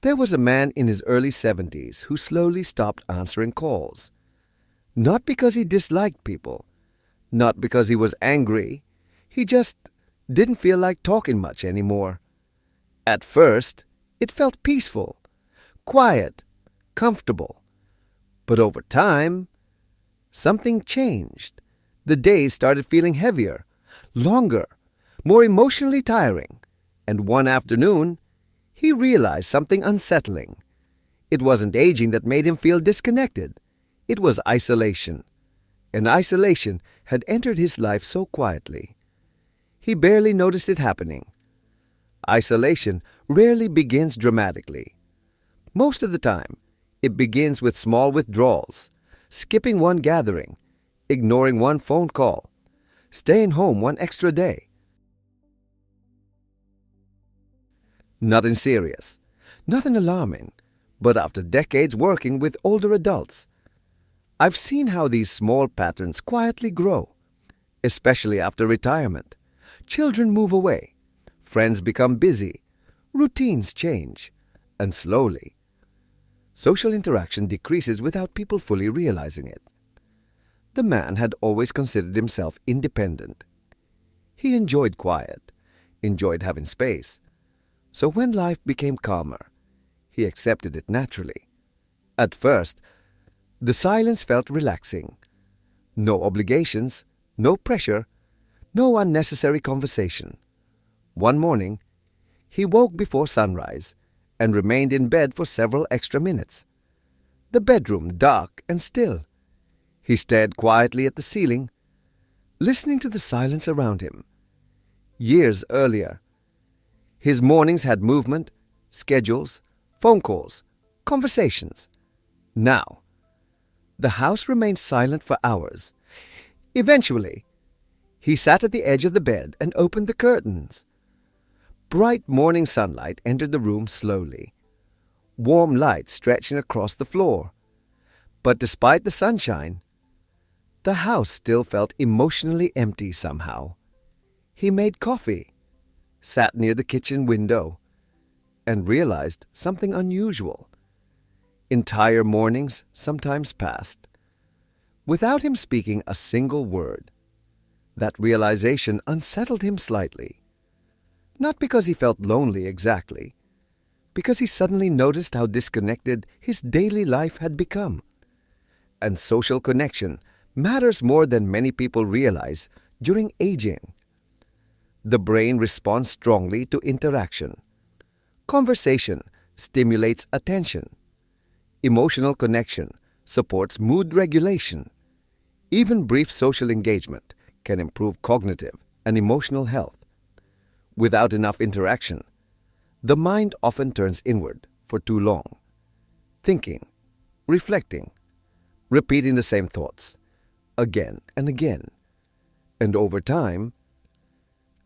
There was a man in his early 70s who slowly stopped answering calls. Not because he disliked people, not because he was angry, he just didn't feel like talking much anymore. At first, it felt peaceful, quiet, comfortable. But over time, something changed. The days started feeling heavier, longer, more emotionally tiring. And one afternoon, he realized something unsettling. It wasn't aging that made him feel disconnected. It was isolation. And isolation had entered his life so quietly. He barely noticed it happening. Isolation rarely begins dramatically. Most of the time, it begins with small withdrawals, skipping one gathering, ignoring one phone call, staying home one extra day. Nothing serious, nothing alarming, but after decades working with older adults, I've seen how these small patterns quietly grow, especially after retirement. Children move away, friends become busy, routines change, and slowly, social interaction decreases without people fully realizing it. The man had always considered himself independent. He enjoyed quiet, enjoyed having space. So when life became calmer, he accepted it naturally. At first, the silence felt relaxing. No obligations, no pressure, no unnecessary conversation. One morning, he woke before sunrise and remained in bed for several extra minutes. The bedroom dark and still. He stared quietly at the ceiling, listening to the silence around him. Years earlier, his mornings had movement, schedules, phone calls, conversations. Now, the house remained silent for hours. Eventually, he sat at the edge of the bed and opened the curtains. Bright morning sunlight entered the room slowly, warm light stretching across the floor. But despite the sunshine, the house still felt emotionally empty somehow. He made coffee, sat near the kitchen window, and realized something unusual. Entire mornings sometimes passed without him speaking a single word. That realization unsettled him slightly. Not because he felt lonely exactly, because he suddenly noticed how disconnected his daily life had become. And social connection matters more than many people realize during aging. The brain responds strongly to interaction. Conversation stimulates attention. Emotional connection supports mood regulation. Even brief social engagement can improve cognitive and emotional health. Without enough interaction, the mind often turns inward for too long, thinking, reflecting, repeating the same thoughts again and again. And over time,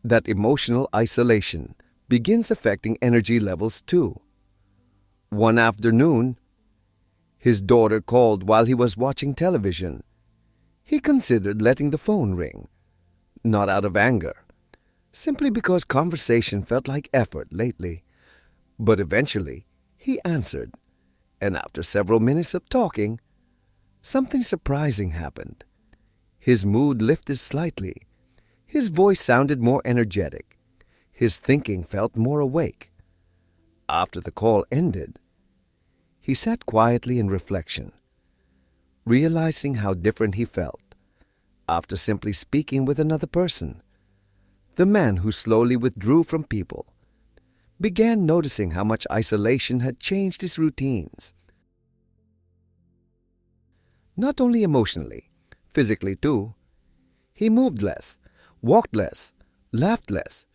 that emotional isolation begins affecting energy levels too. One afternoon, his daughter called while he was watching television. He considered letting the phone ring, not out of anger, simply because conversation felt like effort lately. But eventually, he answered, and after several minutes of talking, something surprising happened. His mood lifted slightly. His voice sounded more energetic. His thinking felt more awake. After the call ended, he sat quietly in reflection, realizing how different he felt after simply speaking with another person. The man who slowly withdrew from people began noticing how much isolation had changed his routines. Not only emotionally, physically too. He moved less, walked less, laughed less.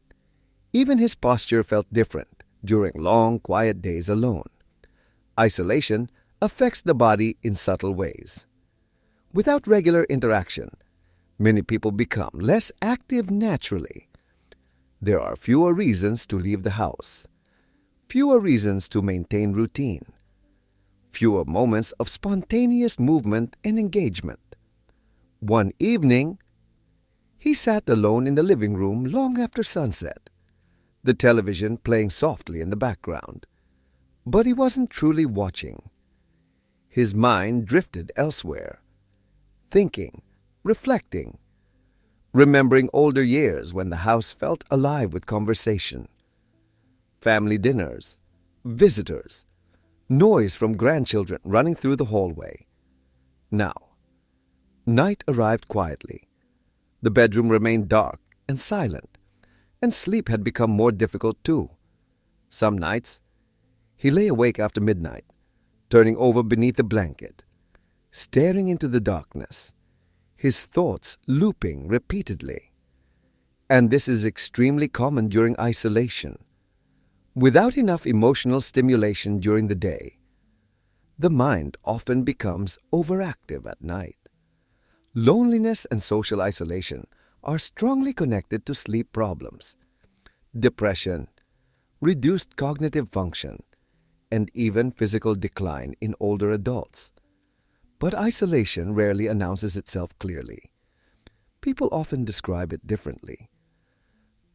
Even his posture felt different during long, quiet days alone. Isolation affects the body in subtle ways. Without regular interaction, many people become less active naturally. There are fewer reasons to leave the house, fewer reasons to maintain routine, fewer moments of spontaneous movement and engagement. One evening, he sat alone in the living room long after sunset, the television playing softly in the background. But he wasn't truly watching. His mind drifted elsewhere, thinking, reflecting, remembering older years when the house felt alive with conversation, family dinners, visitors, noise from grandchildren running through the hallway. Now, night arrived quietly. The bedroom remained dark and silent, and sleep had become more difficult too. Some nights, he lay awake after midnight, turning over beneath the blanket, staring into the darkness, his thoughts looping repeatedly. And this is extremely common during isolation. Without enough emotional stimulation during the day, the mind often becomes overactive at night. Loneliness and social isolation are strongly connected to sleep problems, depression, reduced cognitive function, and even physical decline in older adults. But isolation rarely announces itself clearly. People often describe it differently.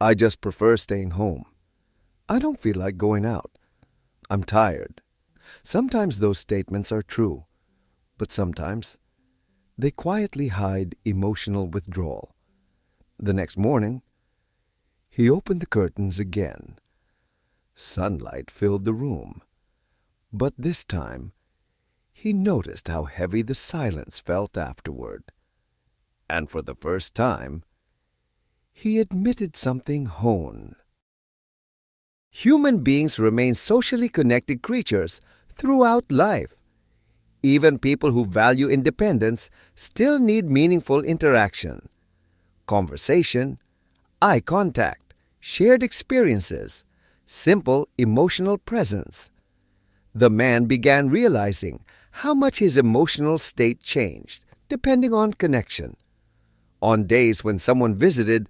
I just prefer staying home. I don't feel like going out. I'm tired. Sometimes those statements are true, but sometimes they quietly hide emotional withdrawal. The next morning, he opened the curtains again. Sunlight filled the room, but this time he noticed how heavy the silence felt afterward. And for the first time, he admitted something honed. Human beings remain socially connected creatures throughout life. Even people who value independence still need meaningful interaction, conversation, eye contact, shared experiences, simple emotional presence. The man began realizing how much his emotional state changed depending on connection. On days when someone visited,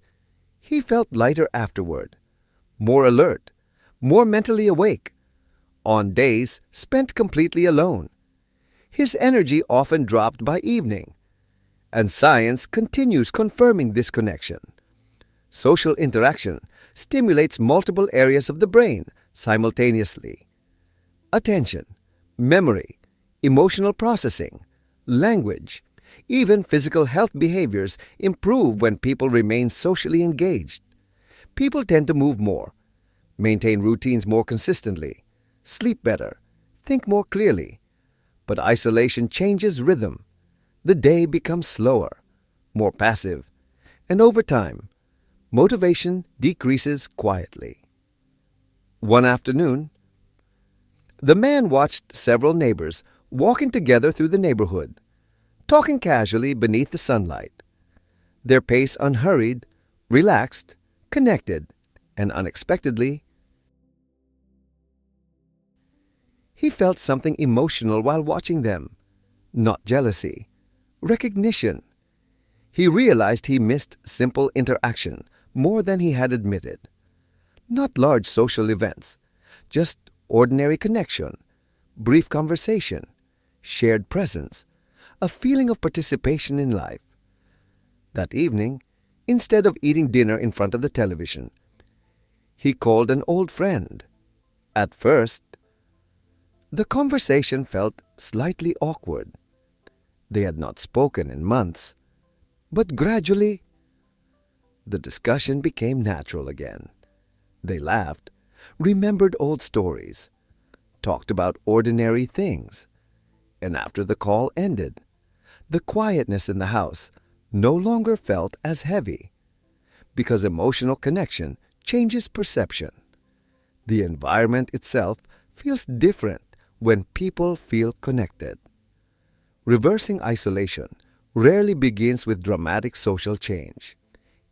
he felt lighter afterward, more alert, more mentally awake. On days spent completely alone, his energy often dropped by evening, and science continues confirming this connection. Social interaction stimulates multiple areas of the brain simultaneously. Attention, memory, emotional processing, language, even physical health behaviors improve when people remain socially engaged. People tend to move more, maintain routines more consistently, sleep better, think more clearly. But isolation changes rhythm. The day becomes slower, more passive, and over time, motivation decreases quietly. One afternoon, the man watched several neighbors walking together through the neighborhood, talking casually beneath the sunlight. Their pace unhurried, relaxed, connected, and unexpectedly, he felt something emotional while watching them. Not jealousy, recognition. He realized he missed simple interaction more than he had admitted. Not large social events, just ordinary connection, brief conversation, shared presence, a feeling of participation in life. That evening, instead of eating dinner in front of the television, he called an old friend. At first, the conversation felt slightly awkward. They had not spoken in months, but gradually, the discussion became natural again. They laughed, remembered old stories, talked about ordinary things, and after the call ended, the quietness in the house no longer felt as heavy, because emotional connection changes perception. The environment itself feels different when people feel connected. Reversing isolation rarely begins with dramatic social change.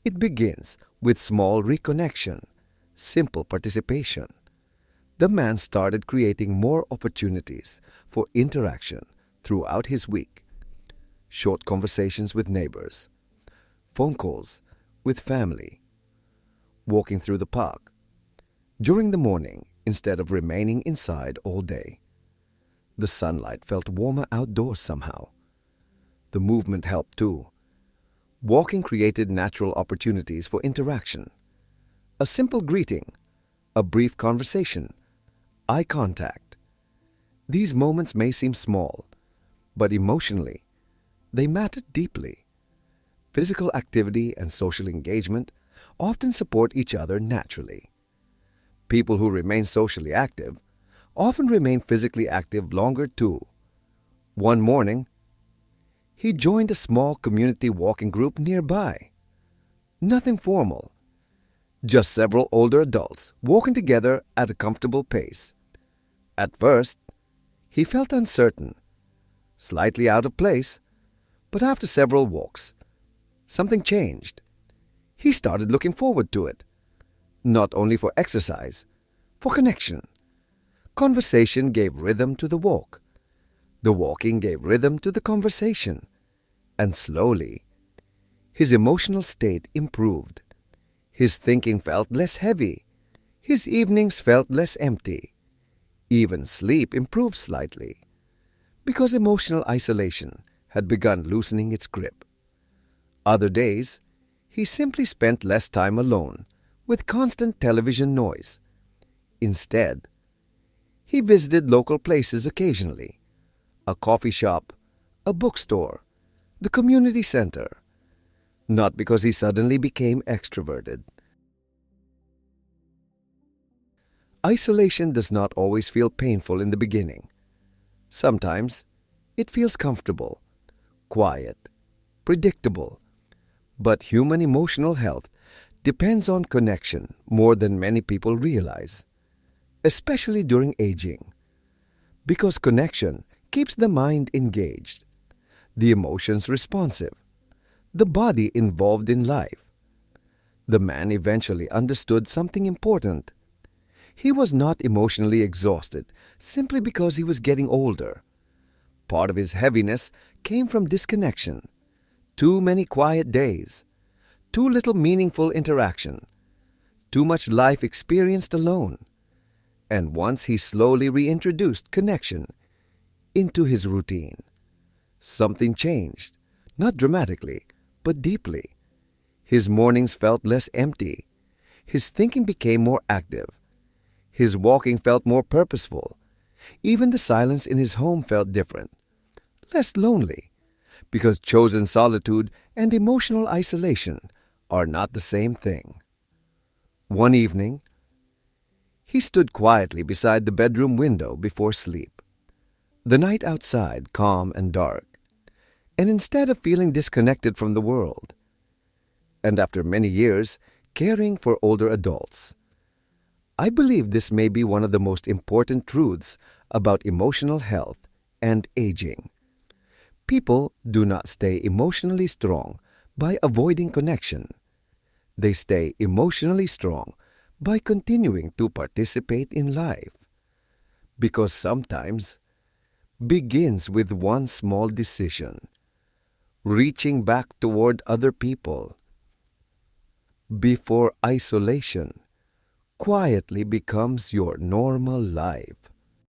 It begins with small reconnection, simple participation. The man started creating more opportunities for interaction throughout his week. Short conversations with neighbors, phone calls with family, walking through the park during the morning instead of remaining inside all day. The sunlight felt warmer outdoors somehow. The movement helped too. Walking created natural opportunities for interaction. A simple greeting, a brief conversation, eye contact, These moments may seem small, but emotionally, they matter deeply. Physical activity and social engagement often support each other naturally. People who remain socially active often remain physically active longer too. One morning, he joined a small community walking group nearby. Nothing formal, just several older adults walking together at a comfortable pace. At first, he felt uncertain, slightly out of place, but after several walks, something changed. He started looking forward to it, not only for exercise, for connection. Conversation gave rhythm to the walk. The walking gave rhythm to the conversation. And slowly, his emotional state improved. His thinking felt less heavy. His evenings felt less empty. Even sleep improved slightly, because emotional isolation had begun loosening its grip. Other days, he simply spent less time alone with constant television noise. Instead, he visited local places occasionally, a coffee shop, a bookstore, the community center, not because he suddenly became extroverted. Isolation does not always feel painful in the beginning. Sometimes it feels comfortable, quiet, predictable. But human emotional health depends on connection more than many people realize, especially during aging. Because connection keeps the mind engaged, the emotions responsive, the body involved in life. The man eventually understood something important. He was not emotionally exhausted simply because he was getting older. Part of his heaviness came from disconnection. Too many quiet days, too little meaningful interaction, too much life experienced alone. And once he slowly reintroduced connection into his routine, something changed, not dramatically, but deeply. His mornings felt less empty. His thinking became more active. His walking felt more purposeful. Even the silence in his home felt different, less lonely, because chosen solitude and emotional isolation are not the same thing. One evening, he stood quietly beside the bedroom window before sleep. The night outside calm and dark, and instead of feeling disconnected from the world, and after many years caring for older adults, I believe this may be one of the most important truths about emotional health and aging. People do not stay emotionally strong by avoiding connection. They stay emotionally strong by continuing to participate in life. Because sometimes begins with one small decision, reaching back toward other people, before isolation quietly becomes your normal life.